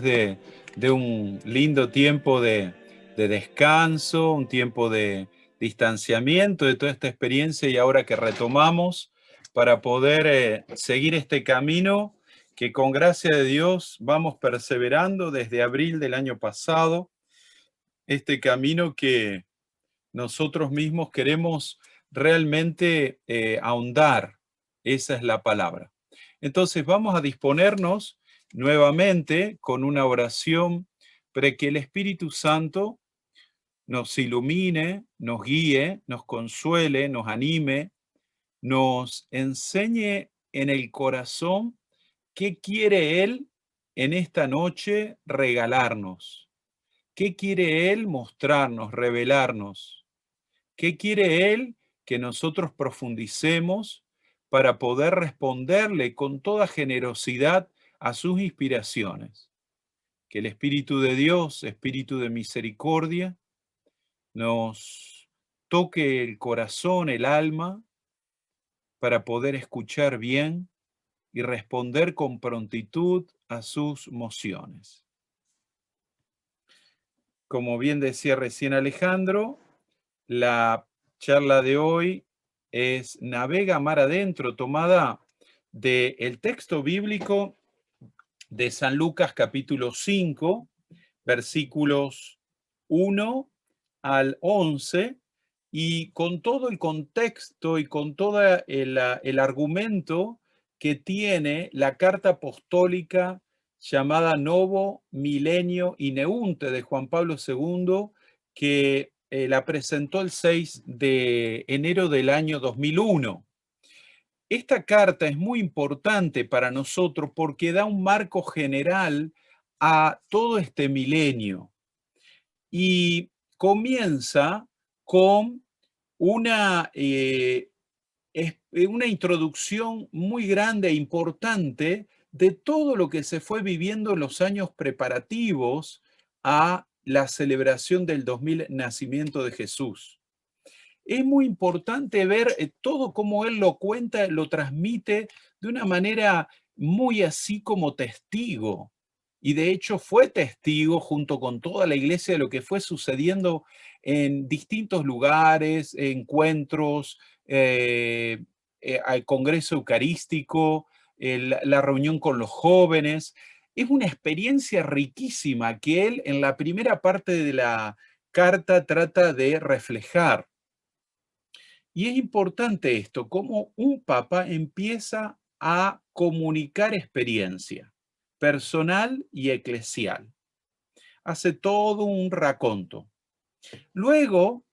después de un lindo tiempo de descanso, un tiempo de distanciamiento de toda esta experiencia y ahora que retomamos para poder seguir este camino que con gracia de Dios vamos perseverando desde abril del año pasado, este camino que nosotros mismos queremos realmente ahondar, esa es la palabra. Entonces vamos a disponernos nuevamente con una oración para que el Espíritu Santo nos ilumine, nos guíe, nos consuele, nos anime, nos enseñe en el corazón qué quiere Él en esta noche regalarnos, qué quiere Él mostrarnos, revelarnos. ¿Qué quiere Él que nosotros profundicemos para poder responderle con toda generosidad a sus inspiraciones? Que el Espíritu de Dios, Espíritu de misericordia, nos toque el corazón, el alma, para poder escuchar bien y responder con prontitud a sus mociones. Como bien decía recién Alejandro, la charla de hoy es Navega mar adentro, tomada del texto bíblico de San Lucas capítulo 5, versículos 1 al 11, y con todo el contexto y con todo el argumento que tiene la carta apostólica llamada Novo Milenio Ineunte de Juan Pablo II, que la presentó el 6 de enero del año 2001. Esta carta es muy importante para nosotros porque da un marco general a todo este milenio y comienza con una introducción muy grande e importante de todo lo que se fue viviendo en los años preparativos a la celebración del 2000 nacimiento de Jesús. Es muy importante ver todo cómo él lo cuenta, lo transmite de una manera muy así como testigo. Y de hecho fue testigo junto con toda la iglesia de lo que fue sucediendo en distintos lugares, encuentros, al Congreso Eucarístico, la reunión con los jóvenes. Es una experiencia riquísima que él en la primera parte de la carta trata de reflejar. Y es importante esto, cómo un papa empieza a comunicar experiencia personal y eclesial. Hace todo un raconto. Luego,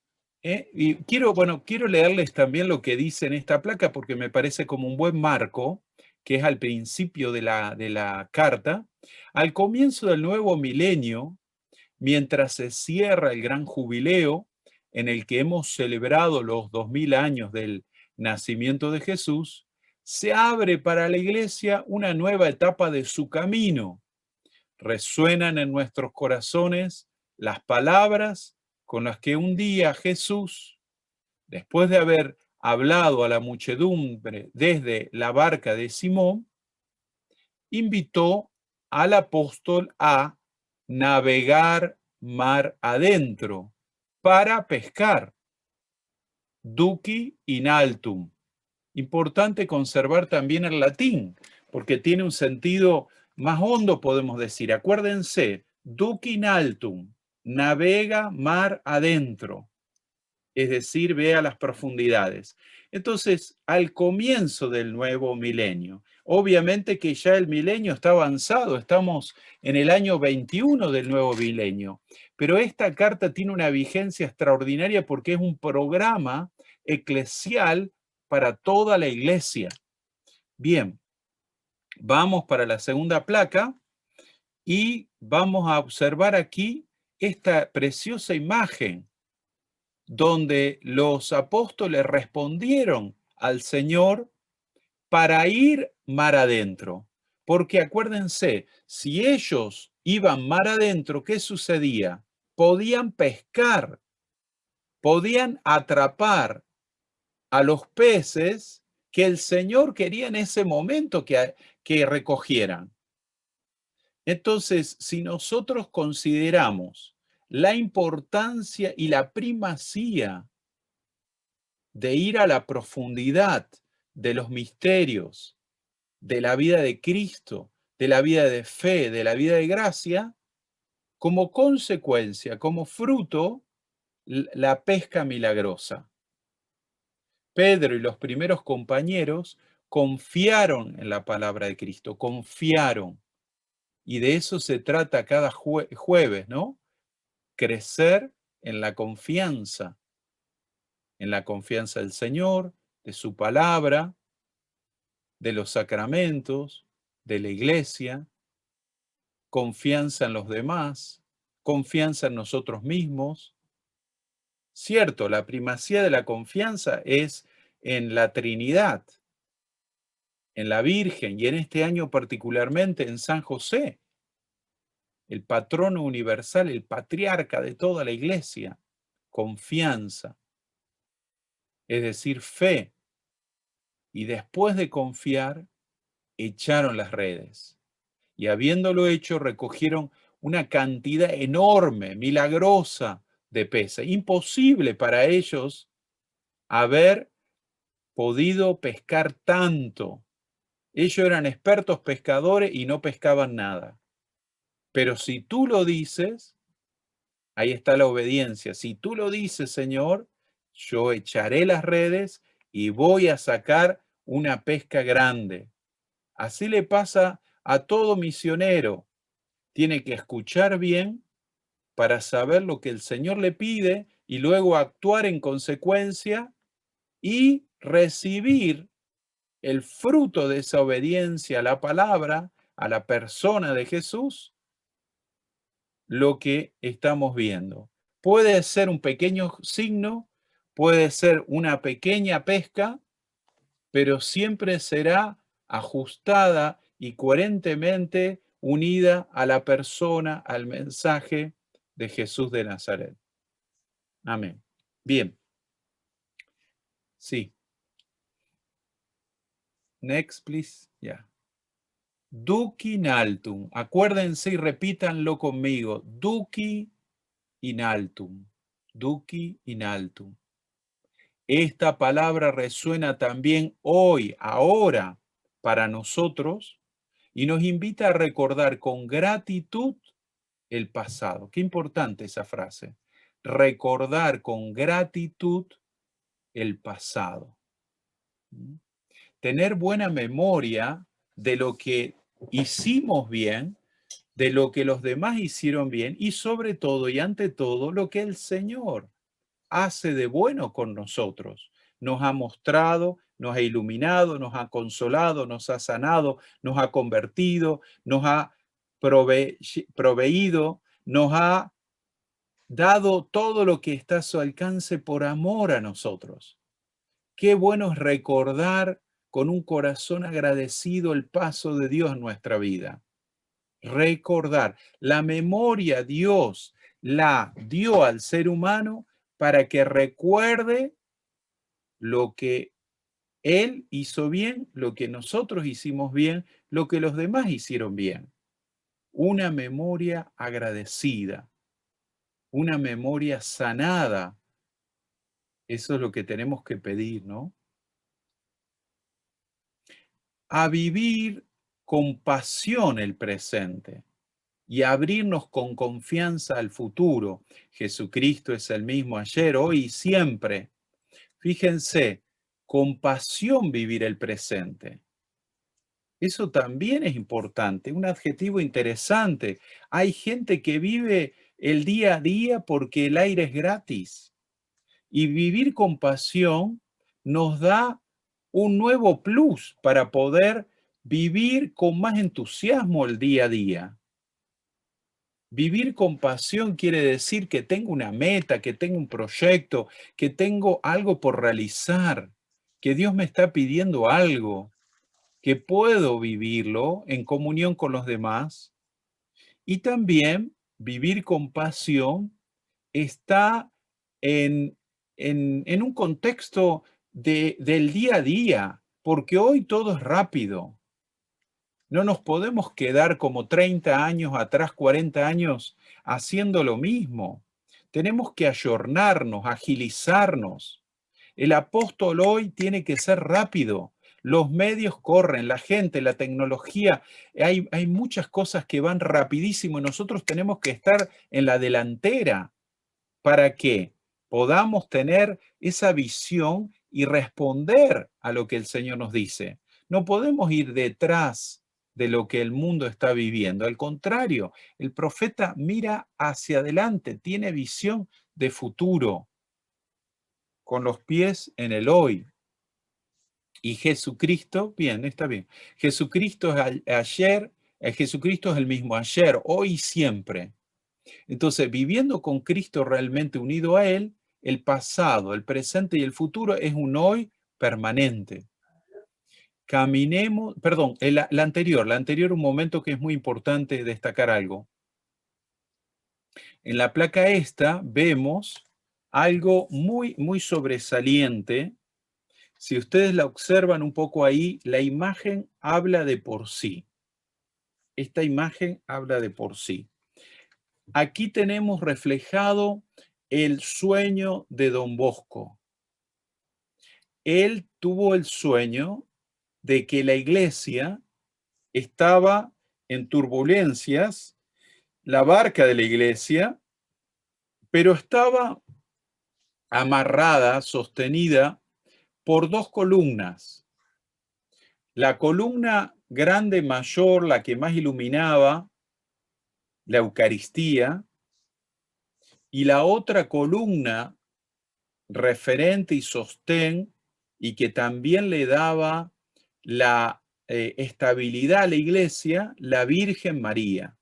y quiero leerles también lo que dice en esta placa porque me parece como un buen marco, que es al principio de la carta. Al comienzo del nuevo milenio, mientras se cierra el gran jubileo en el que hemos celebrado los 2000 años del nacimiento de Jesús, se abre para la Iglesia una nueva etapa de su camino. Resuenan en nuestros corazones las palabras con las que un día Jesús, después de haber hablado a la muchedumbre desde la barca de Simón, invitó al apóstol a navegar mar adentro para pescar. Duci in altum. Importante conservar también el latín, porque tiene un sentido más hondo, podemos decir. Acuérdense, duci in altum, navega mar adentro, es decir, ve a las profundidades. Entonces, al comienzo del nuevo milenio, obviamente que ya el milenio está avanzado, estamos en el año 21 del nuevo milenio, pero esta carta tiene una vigencia extraordinaria porque es un programa eclesial para toda la iglesia. Bien, vamos para la segunda placa y vamos a observar aquí esta preciosa imagen donde los apóstoles respondieron al Señor para ir mar adentro. Porque acuérdense, si ellos iban mar adentro, ¿qué sucedía? Podían pescar, podían atrapar a los peces que el Señor quería en ese momento que recogieran. Entonces, si nosotros consideramos la importancia y la primacía de ir a la profundidad de los misterios de la vida de Cristo, de la vida de fe, de la vida de gracia, como consecuencia, como fruto, la pesca milagrosa. Pedro y los primeros compañeros confiaron en la palabra de Cristo, confiaron. Y de eso se trata cada jueves, ¿no? Crecer en la confianza del Señor, de su palabra, de los sacramentos, de la iglesia, confianza en los demás, confianza en nosotros mismos. Cierto, la primacía de la confianza es en la Trinidad, en la Virgen y en este año particularmente en San José, el patrono universal, el patriarca de toda la iglesia. Confianza, es decir, fe. Y después de confiar, echaron las redes. Y habiéndolo hecho, recogieron una cantidad enorme, milagrosa de peces. Imposible para ellos haber podido pescar tanto. Ellos eran expertos pescadores y no pescaban nada. Pero si tú lo dices, ahí está la obediencia. Si tú lo dices, Señor, yo echaré las redes y voy a sacar una pesca grande. Así le pasa a todo misionero. Tiene que escuchar bien para saber lo que el Señor le pide y luego actuar en consecuencia y recibir el fruto de esa obediencia a la palabra, a la persona de Jesús, lo que estamos viendo. Puede ser un pequeño signo, puede ser una pequeña pesca, pero siempre será ajustada y coherentemente unida a la persona, al mensaje de Jesús de Nazaret. Amén. Bien. Sí. Next, please. Ya. Duci in altum. Acuérdense y repítanlo conmigo. Duci in altum. Duci in altum. Esta palabra resuena también hoy, ahora, para nosotros y nos invita a recordar con gratitud el pasado. Qué importante esa frase. Recordar con gratitud el pasado. Tener buena memoria de lo que hicimos bien, de lo que los demás hicieron bien y sobre todo y ante todo lo que el Señor hace de bueno con nosotros. Nos ha mostrado, nos ha iluminado, nos ha consolado, nos ha sanado, nos ha convertido, nos ha proveído, nos ha dado todo lo que está a su alcance por amor a nosotros. Qué bueno es recordar con un corazón agradecido el paso de Dios en nuestra vida. Recordar. La memoria Dios la dio al ser humano para que recuerde lo que Él hizo bien, lo que nosotros hicimos bien, lo que los demás hicieron bien. Una memoria agradecida, una memoria sanada. Eso es lo que tenemos que pedir, ¿no? A vivir con pasión el presente y abrirnos con confianza al futuro. Jesucristo es el mismo ayer, hoy y siempre. Fíjense, con pasión vivir el presente. Eso también es importante, un adjetivo interesante. Hay gente que vive el día a día porque el aire es gratis. Y vivir con pasión nos da un nuevo plus para poder vivir con más entusiasmo el día a día. Vivir con pasión quiere decir que tengo una meta, que tengo un proyecto, que tengo algo por realizar, que Dios me está pidiendo algo, que puedo vivirlo en comunión con los demás. Y también vivir con pasión está en un contexto del día a día, porque hoy todo es rápido. No nos podemos quedar como 30 años atrás, 40 años, haciendo lo mismo. Tenemos que ayornarnos, agilizarnos. El apóstol hoy tiene que ser rápido. Los medios corren, la gente, la tecnología, hay muchas cosas que van rapidísimo y nosotros tenemos que estar en la delantera para que podamos tener esa visión y responder a lo que el Señor nos dice. No podemos ir detrás de lo que el mundo está viviendo. Al contrario, el profeta mira hacia adelante, tiene visión de futuro, con los pies en el hoy. Y Jesucristo, bien, está bien. Jesucristo es ayer, Jesucristo es el mismo ayer, hoy y siempre. Entonces, viviendo con Cristo realmente unido a Él, el pasado, el presente y el futuro es un hoy permanente. Caminemos, perdón, la anterior, un momento que es muy importante destacar algo. En la placa esta vemos algo muy sobresaliente. Si ustedes la observan un poco ahí, la imagen habla de por sí. Esta imagen habla de por sí. Aquí tenemos reflejado el sueño de Don Bosco. Él tuvo el sueño de que la iglesia estaba en turbulencias, la barca de la iglesia, pero estaba amarrada, sostenida por dos columnas. La columna grande mayor, la que más iluminaba, la Eucaristía, y la otra columna referente y sostén, y que también le daba la estabilidad a la iglesia, la Virgen María.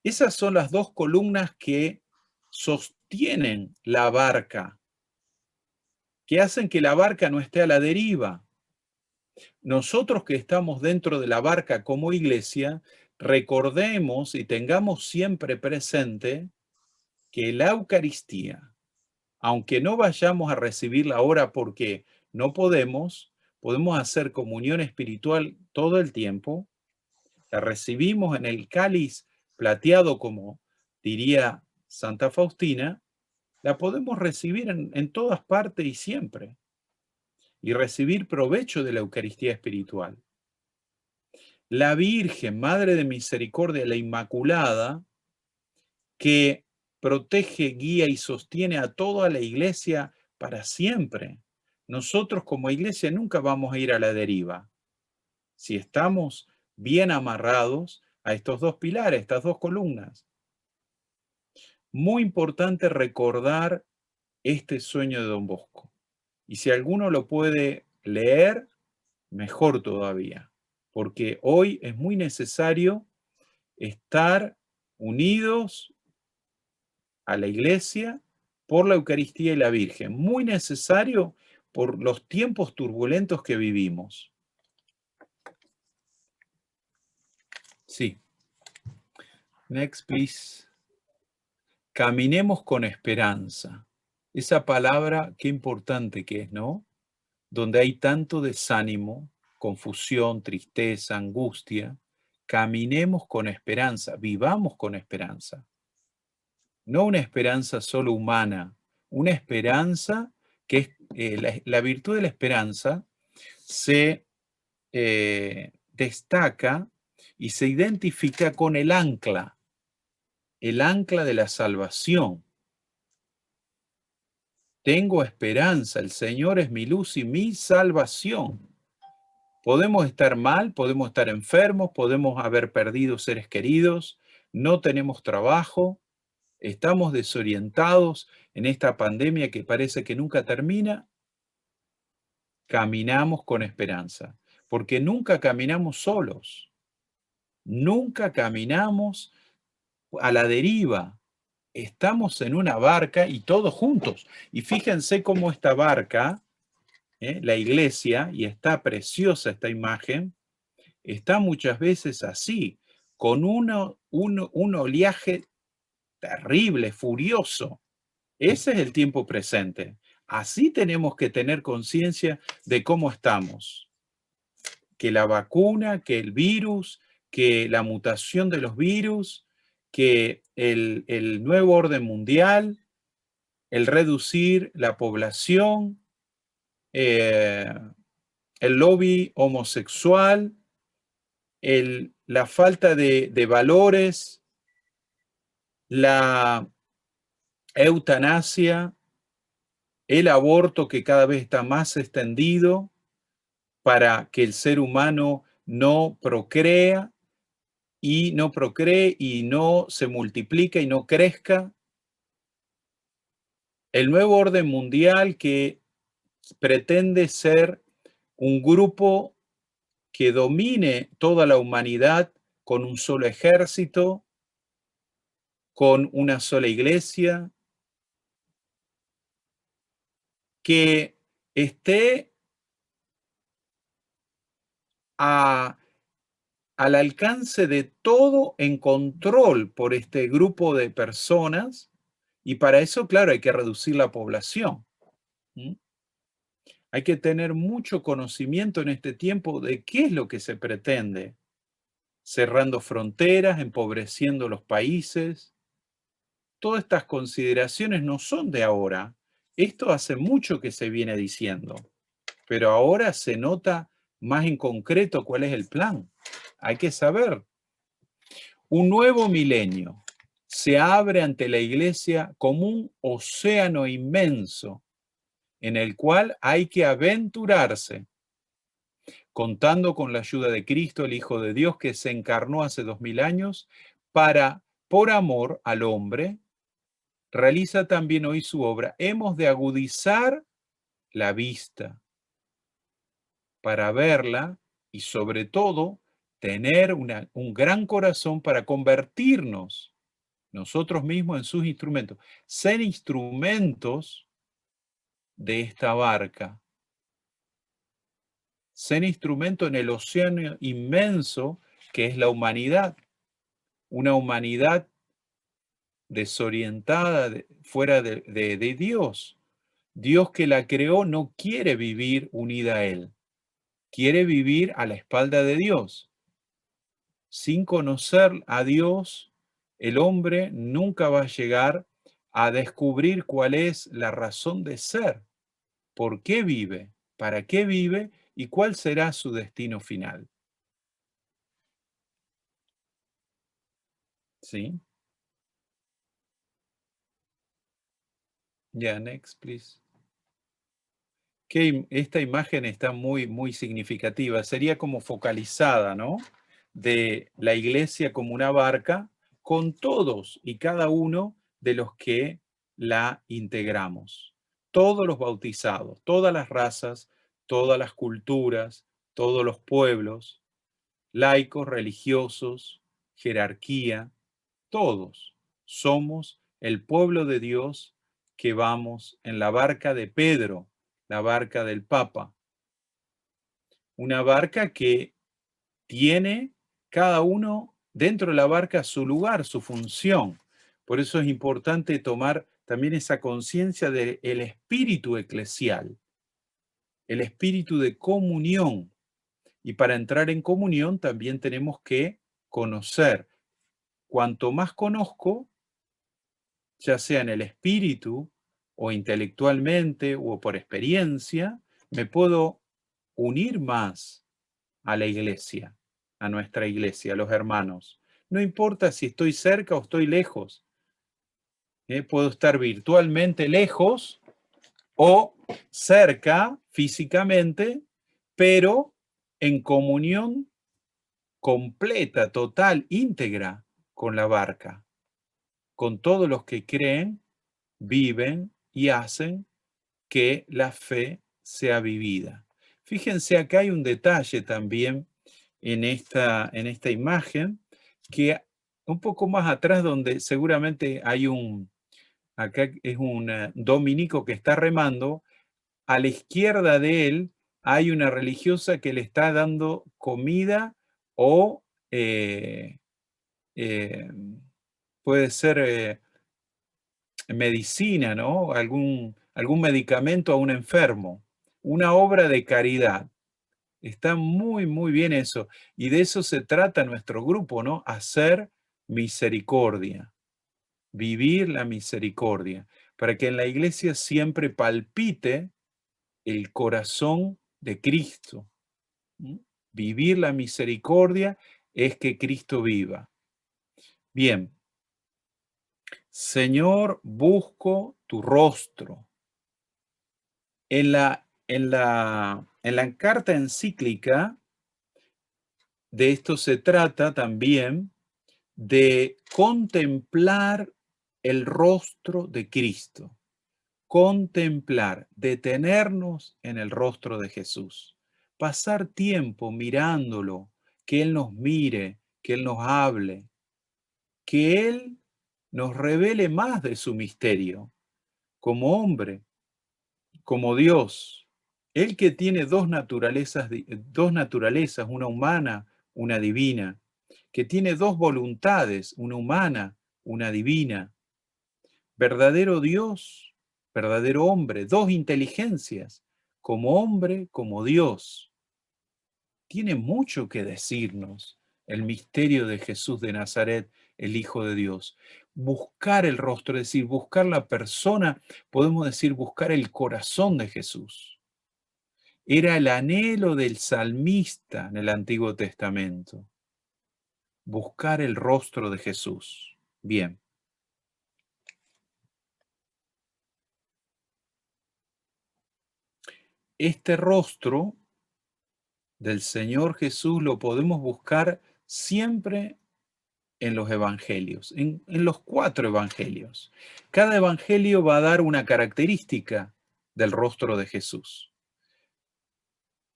Esas son las dos columnas que sostienen la barca, que hacen que la barca no esté a la deriva. Nosotros que estamos dentro de la barca como iglesia, recordemos y tengamos siempre presente que la Eucaristía, aunque no vayamos a recibirla ahora porque no podemos hacer comunión espiritual todo el tiempo, la recibimos en el cáliz plateado, como diría Santa Faustina, la podemos recibir en todas partes y siempre, y recibir provecho de la Eucaristía espiritual. La Virgen, Madre de Misericordia, la Inmaculada, que protege, guía y sostiene a toda la iglesia para siempre. Nosotros como iglesia nunca vamos a ir a la deriva. Si estamos bien amarrados a estos dos pilares, estas dos columnas. Muy importante recordar este sueño de Don Bosco. Y si alguno lo puede leer, mejor todavía, porque hoy es muy necesario estar unidos a la iglesia por la Eucaristía y la Virgen. Muy necesario por los tiempos turbulentos que vivimos. Sí. Next, please. Caminemos con esperanza. Esa palabra, qué importante que es, ¿no? Donde hay tanto desánimo, confusión, tristeza, angustia. Caminemos con esperanza, vivamos con esperanza. No una esperanza solo humana, una esperanza que es la virtud de la esperanza se destaca y se identifica con el ancla de la salvación. Tengo esperanza, el Señor es mi luz y mi salvación. Podemos estar mal, podemos estar enfermos, podemos haber perdido seres queridos, no tenemos trabajo, estamos desorientados en esta pandemia que parece que nunca termina. Caminamos con esperanza, porque nunca caminamos solos, nunca caminamos a la deriva. Estamos en una barca y todos juntos. Y fíjense cómo esta barca, la iglesia, y está preciosa esta imagen, está muchas veces así, con un oleaje terrible, furioso. Ese es el tiempo presente. Así tenemos que tener conciencia de cómo estamos. que la vacuna, que el virus, que la mutación de los virus, que el nuevo orden mundial, el reducir la población, eh, el lobby homosexual, la falta de valores, la eutanasia, el aborto que cada vez está más extendido para que el ser humano no procrea y no se multiplique y no crezca. El nuevo orden mundial que pretende ser un grupo que domine toda la humanidad con un solo ejército, con una sola iglesia, que esté a al alcance de todo en control por este grupo de personas, y para eso, claro, hay que reducir la población. ¿Mm? Hay que tener mucho conocimiento en este tiempo de qué es lo que se pretende, cerrando fronteras, empobreciendo los países. Todas estas consideraciones no son de ahora. Esto hace mucho que se viene diciendo, pero ahora se nota más en concreto cuál es el plan. Hay que saber. Un nuevo milenio se abre ante la Iglesia como un océano inmenso en el cual hay que aventurarse, contando con la ayuda de Cristo, el Hijo de Dios, que se encarnó hace 2000 años para, por amor al hombre, realiza también hoy su obra. Hemos de agudizar la vista para verla y sobre todo tener un gran corazón para convertirnos nosotros mismos en sus instrumentos, ser instrumentos de esta barca, ser instrumento en el océano inmenso que es la humanidad, una humanidad desorientada, fuera de Dios. Dios que la creó no quiere vivir unida a Él, quiere vivir a la espalda de Dios. Sin conocer a Dios, el hombre nunca va a llegar a descubrir cuál es la razón de ser, por qué vive, para qué vive y cuál será su destino final. ¿Sí? Ya, next, please. Esta imagen está muy, muy significativa. Sería como focalizada, ¿no? De la iglesia como una barca con todos y cada uno de los que la integramos. Todos los bautizados, todas las razas, todas las culturas, todos los pueblos, laicos, religiosos, jerarquía, todos somos el pueblo de Dios que vamos en la barca de Pedro, la barca del Papa, una barca que tiene cada uno dentro de la barca su lugar, su función. Por eso es importante tomar también esa conciencia del espíritu eclesial, el espíritu de comunión. Y para entrar en comunión también tenemos que conocer. Cuanto más conozco, ya sea en el espíritu o intelectualmente o por experiencia, me puedo unir más a la iglesia, a nuestra iglesia, a los hermanos. No importa si estoy cerca o estoy lejos. Puedo estar virtualmente lejos o cerca físicamente, pero en comunión completa, total, íntegra con la barca, con todos los que creen, viven y hacen que la fe sea vivida. Fíjense, acá hay un detalle también en esta imagen, que un poco más atrás donde seguramente hay acá es un dominico que está remando, a la izquierda de él hay una religiosa que le está dando comida o eh, puede ser medicina, ¿no? Algún medicamento a un enfermo, una obra de caridad. Está muy, muy bien eso. Y de eso se trata nuestro grupo, ¿no? Hacer misericordia, vivir la misericordia, para que en la iglesia siempre palpite el corazón de Cristo. ¿M? Vivir la misericordia es que Cristo viva. Bien, Señor, busco tu rostro. En la carta encíclica, de esto se trata también de contemplar el rostro de Cristo. Contemplar, detenernos en el rostro de Jesús. Pasar tiempo mirándolo, que Él nos mire, que Él nos hable, que Él nos revele más de su misterio, como hombre, como Dios. Él que tiene dos naturalezas, una humana, una divina, que tiene dos voluntades, una humana, una divina, verdadero Dios, verdadero hombre, dos inteligencias, como hombre, como Dios. Tiene mucho que decirnos el misterio de Jesús de Nazaret, el Hijo de Dios. Buscar el rostro, es decir, buscar la persona, podemos decir, buscar el corazón de Jesús. Era el anhelo del salmista en el Antiguo Testamento, buscar el rostro de Jesús. Bien. Este rostro del Señor Jesús lo podemos buscar siempre en los evangelios, en los 4 evangelios. Cada evangelio va a dar una característica del rostro de Jesús.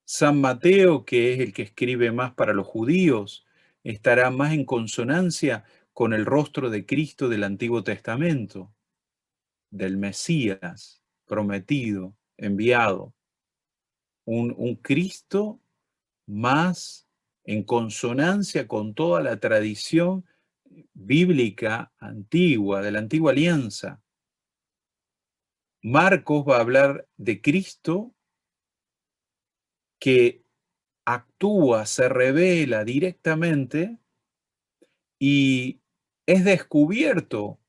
San Mateo, que es el que escribe más para los judíos, estará más en consonancia con el rostro de Cristo del Antiguo Testamento, del Mesías prometido, enviado, un Cristo más en consonancia con toda la tradición bíblica antigua, de la antigua alianza. Marcos va a hablar de Cristo que actúa, se revela directamente y es descubierto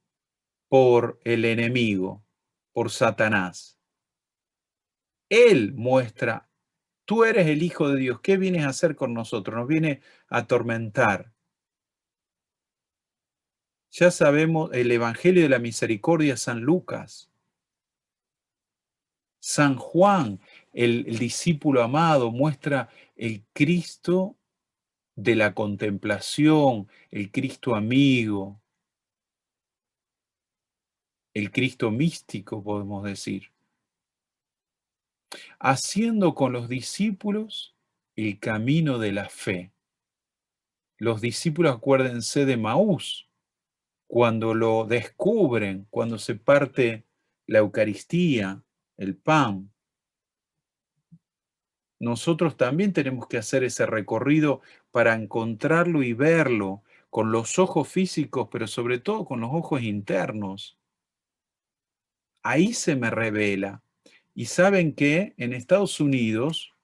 por el enemigo, por Satanás. Él muestra, tú eres el Hijo de Dios, ¿qué vienes a hacer con nosotros? Nos viene a atormentar. Ya sabemos el Evangelio de la Misericordia, San Lucas. San Juan, el discípulo amado, muestra el Cristo de la contemplación, el Cristo amigo, el Cristo místico, podemos decir, haciendo con los discípulos el camino de la fe. Los discípulos, acuérdense de Maús, cuando lo descubren, cuando se parte la Eucaristía, el pan. Nosotros también tenemos que hacer ese recorrido para encontrarlo y verlo con los ojos físicos, pero sobre todo con los ojos internos. Ahí se me revela. Y saben que en Estados Unidos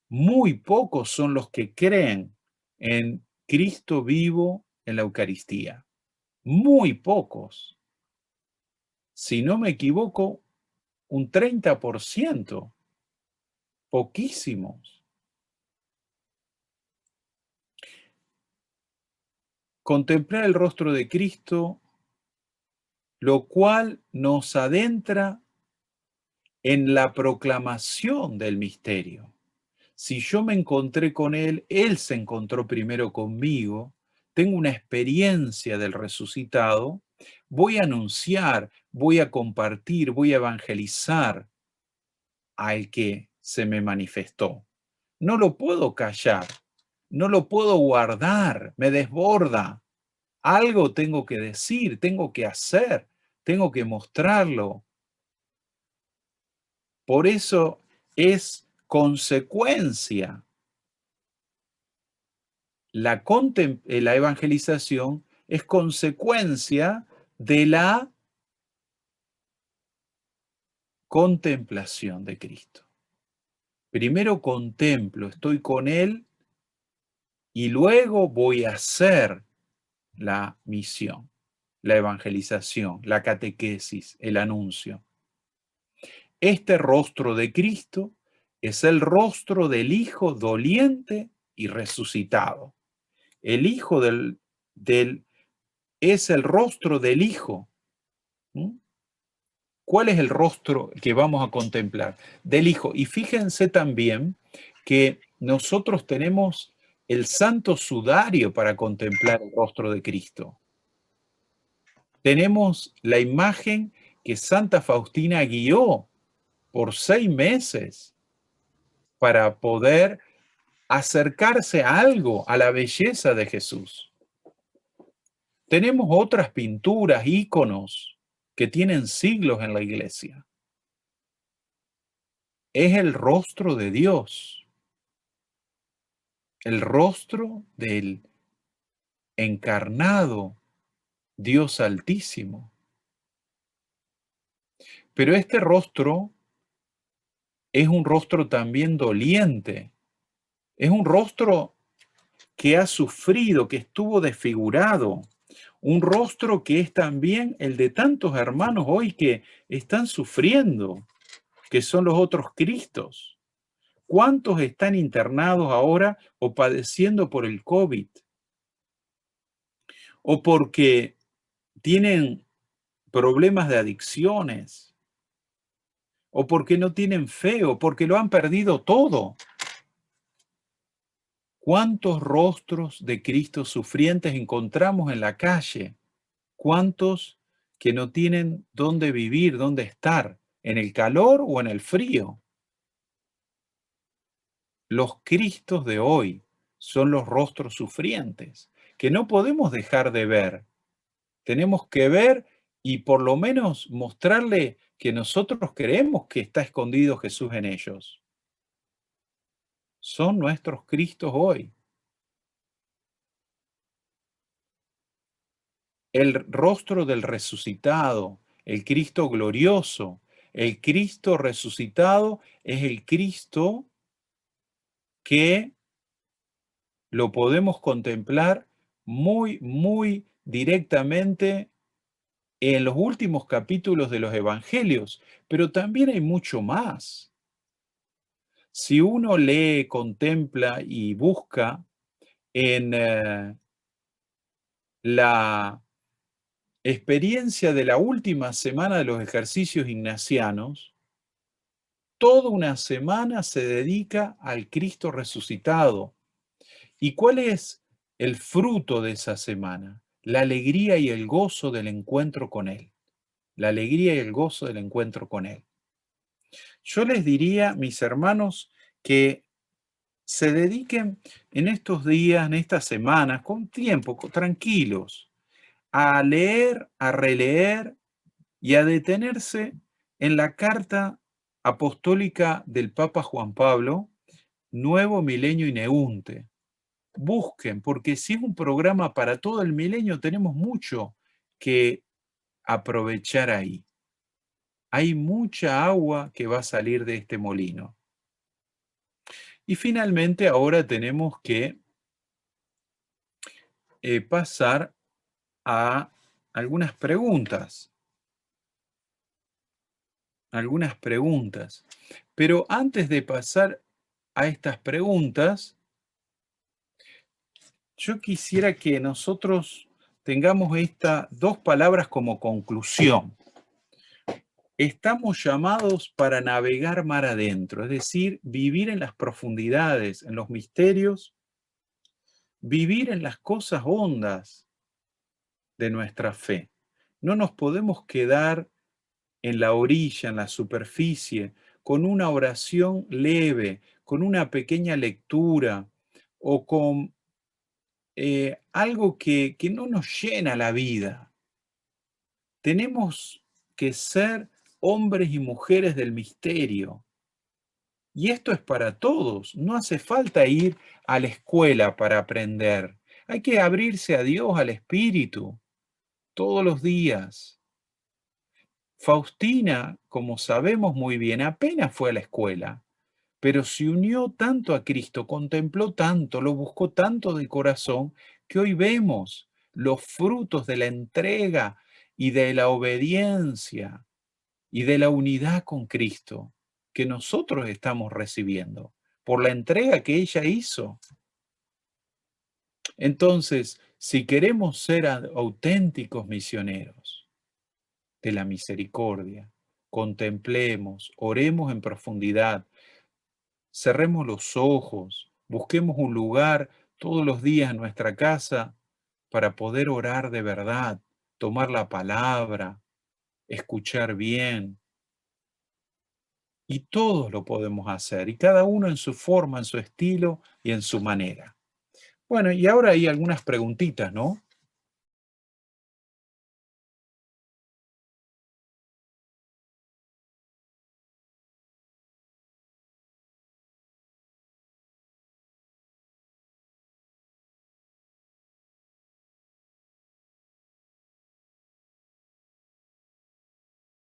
muy pocos son los que creen en Cristo vivo en la Eucaristía. Muy pocos. Si no me equivoco, un 30%. Poquísimos. Contemplar el rostro de Cristo, lo cual nos adentra en la proclamación del misterio. Si yo me encontré con Él se encontró primero conmigo, tengo una experiencia del resucitado, voy a anunciar, voy a compartir, voy a evangelizar al que se me manifestó. No lo puedo callar, no lo puedo guardar, me desborda. Algo tengo que decir, tengo que hacer, tengo que mostrarlo. Por eso es consecuencia. La evangelización es consecuencia de la contemplación de Cristo. Primero contemplo, estoy con Él y luego voy a hacer la misión, la evangelización, la catequesis, el anuncio. Este rostro de Cristo es el rostro del Hijo doliente y resucitado. El Hijo es el rostro del Hijo. ¿Mm? ¿Cuál es el rostro que vamos a contemplar? Del Hijo. Y fíjense también que nosotros tenemos el santo sudario para contemplar el rostro de Cristo. Tenemos la imagen que Santa Faustina guió por 6 meses para poder acercarse a algo, a la belleza de Jesús. Tenemos otras pinturas, íconos que tienen siglos en la iglesia. Es el rostro de Dios, el rostro del encarnado Dios Altísimo. Pero este rostro es un rostro también doliente, es un rostro que ha sufrido, que estuvo desfigurado, un rostro que es también el de tantos hermanos hoy que están sufriendo, que son los otros Cristos. ¿Cuántos están internados ahora o padeciendo por el COVID? O porque tienen problemas de adicciones, o porque no tienen fe, o porque lo han perdido todo. ¿Cuántos rostros de Cristo sufrientes encontramos en la calle? ¿Cuántos que no tienen dónde vivir, dónde estar, en el calor o en el frío? Los Cristos de hoy son los rostros sufrientes, que no podemos dejar de ver. Tenemos que ver y por lo menos mostrarle que nosotros creemos que está escondido Jesús en ellos. Son nuestros Cristos hoy. El rostro del resucitado, el Cristo glorioso, el Cristo resucitado es el Cristo que lo podemos contemplar muy directamente en los últimos capítulos de los evangelios, pero también hay mucho más. Si uno lee, contempla y busca en la experiencia de la última semana de los ejercicios ignacianos, toda una semana se dedica al Cristo resucitado. ¿Y cuál es el fruto de esa semana? La alegría y el gozo del encuentro con Él. La alegría y el gozo del encuentro con Él. Yo les diría, mis hermanos, que se dediquen en estos días, en estas semanas, con tiempo, tranquilos, a leer, a releer y a detenerse en la carta apostólica del Papa Juan Pablo, Nuevo Milenio Ineunte. Busquen, porque si es un programa para todo el milenio, tenemos mucho que aprovechar ahí. Hay mucha agua que va a salir de este molino. Y finalmente ahora tenemos que pasar a algunas preguntas. Algunas preguntas. Pero antes de pasar a estas preguntas, yo quisiera que nosotros tengamos estas dos palabras como conclusión. Estamos llamados para navegar mar adentro, es decir, vivir en las profundidades, en los misterios, vivir en las cosas hondas de nuestra fe. No nos podemos quedar en la orilla, en la superficie, con una oración leve, con una pequeña lectura o con algo que no nos llena la vida. Tenemos que ser hombres y mujeres del misterio. Y esto es para todos. No hace falta ir a la escuela para aprender. Hay que abrirse a Dios, al Espíritu, todos los días. Faustina, como sabemos muy bien, apenas fue a la escuela, pero se unió tanto a Cristo, contempló tanto, lo buscó tanto de corazón, que hoy vemos los frutos de la entrega y de la obediencia y de la unidad con Cristo que nosotros estamos recibiendo por la entrega que ella hizo. Entonces, si queremos ser auténticos misioneros de la misericordia, contemplemos, oremos en profundidad, cerremos los ojos, busquemos un lugar todos los días en nuestra casa para poder orar de verdad, tomar la palabra, escuchar bien. Y todos lo podemos hacer, y cada uno en su forma, en su estilo y en su manera. Bueno, y ahora hay algunas preguntitas, ¿no?